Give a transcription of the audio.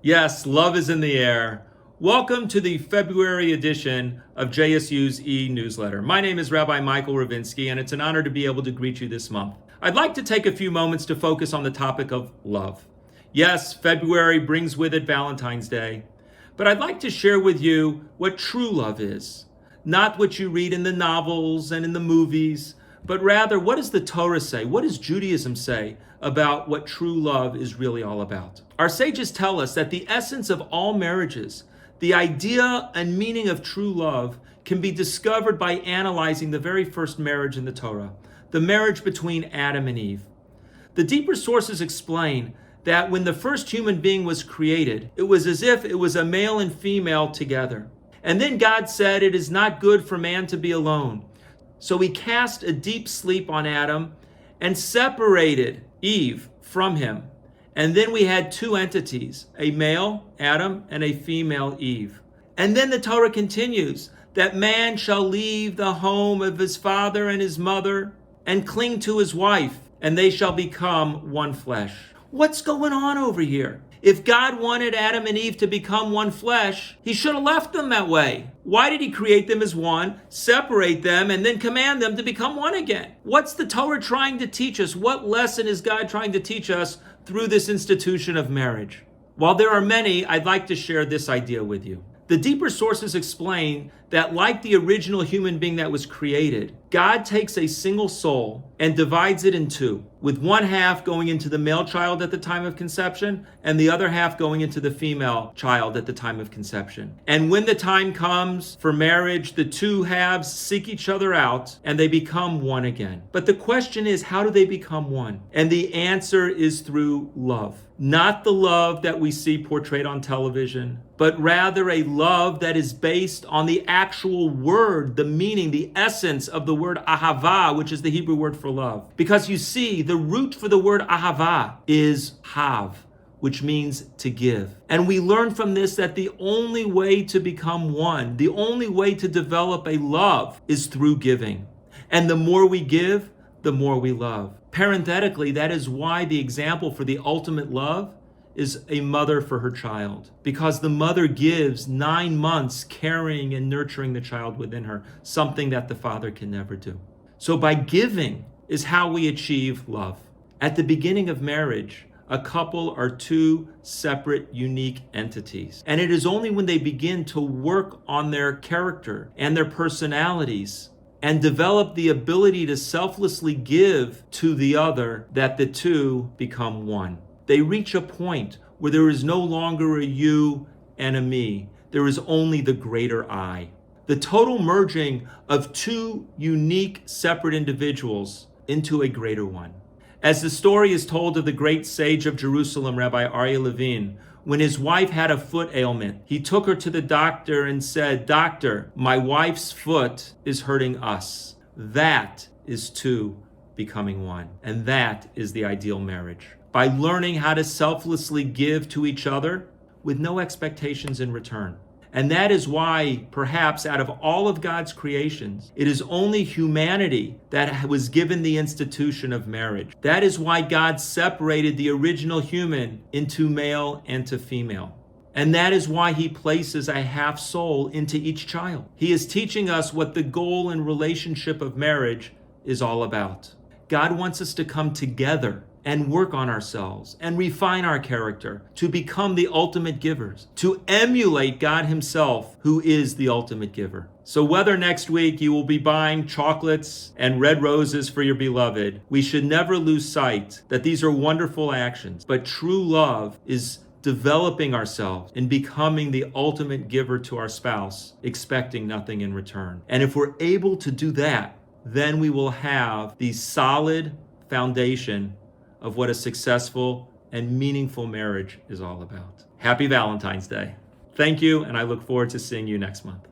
Yes, love is in the air. Welcome to the February edition of JSU's e-newsletter. My name is Rabbi Michael Rovinsky, and it's an honor to be able to greet you this month. I'd like to take a few moments to focus on the topic of love. Yes, February brings with it Valentine's Day, but I'd like to share with you what true love is. Not what you read in the novels and in the movies, but rather what does the Torah say? What does Judaism say about what true love is really all about? Our sages tell us that the essence of all marriages, the idea and meaning of true love, can be discovered by analyzing the very first marriage in the Torah, the marriage between Adam and Eve. The deeper sources explain that when the first human being was created, it was as if it was a male and female together. And then God said, "It is not good for man to be alone." So he cast a deep sleep on Adam and separated Eve from him. And then we had two entities, a male, Adam, and a female, Eve. And then the Torah continues that man shall leave the home of his father and his mother and cling to his wife, and they shall become one flesh. What's going on over here? If God wanted Adam and Eve to become one flesh, he should have left them that way. Why did he create them as one, separate them, and then command them to become one again? What's the Torah trying to teach us? What lesson is God trying to teach us through this institution of marriage? While there are many, I'd like to share this idea with you. The deeper sources explain that like the original human being that was created, God takes a single soul and divides it in two, with one half going into the male child at the time of conception and the other half going into the female child at the time of conception. And when the time comes for marriage, the two halves seek each other out and they become one again. But the question is, how do they become one? And the answer is through love. Not the love that we see portrayed on television, but rather a love that is based on the actual word, the meaning, the essence of the word ahava, which is the Hebrew word for love. Because you see, the root for the word ahava is hav, which means to give. And we learn from this that the only way to become one, the only way to develop a love is through giving. And the more we give, the more we love. Parenthetically, that is why the example for the ultimate love is a mother for her child, because the mother gives 9 months carrying and nurturing the child within her, something that the father can never do. So by giving is how we achieve love. At the beginning of marriage, a couple are two separate, unique entities. And it is only when they begin to work on their character and their personalities and develop the ability to selflessly give to the other that the two become one. They reach a point where there is no longer a you and a me. There is only the greater I. The total merging of two unique, separate individuals into a greater one. As the story is told of the great sage of Jerusalem, Rabbi Aryeh Levine, when his wife had a foot ailment, he took her to the doctor and said, "Doctor, my wife's foot is hurting us." That is two becoming one. And that is the ideal marriage. By learning how to selflessly give to each other with no expectations in return. And that is why, perhaps out of all of God's creations, it is only humanity that was given the institution of marriage. That is why God separated the original human into male and to female. And that is why he places a half soul into each child. He is teaching us what the goal and relationship of marriage is all about. God wants us to come together and work on ourselves and refine our character to become the ultimate givers, to emulate God himself, who is the ultimate giver. So whether next week you will be buying chocolates and red roses for your beloved, we should never lose sight that these are wonderful actions, but true love is developing ourselves and becoming the ultimate giver to our spouse, expecting nothing in return. And if we're able to do that, then we will have the solid foundation of what a successful and meaningful marriage is all about. Happy Valentine's Day. Thank you, and I look forward to seeing you next month.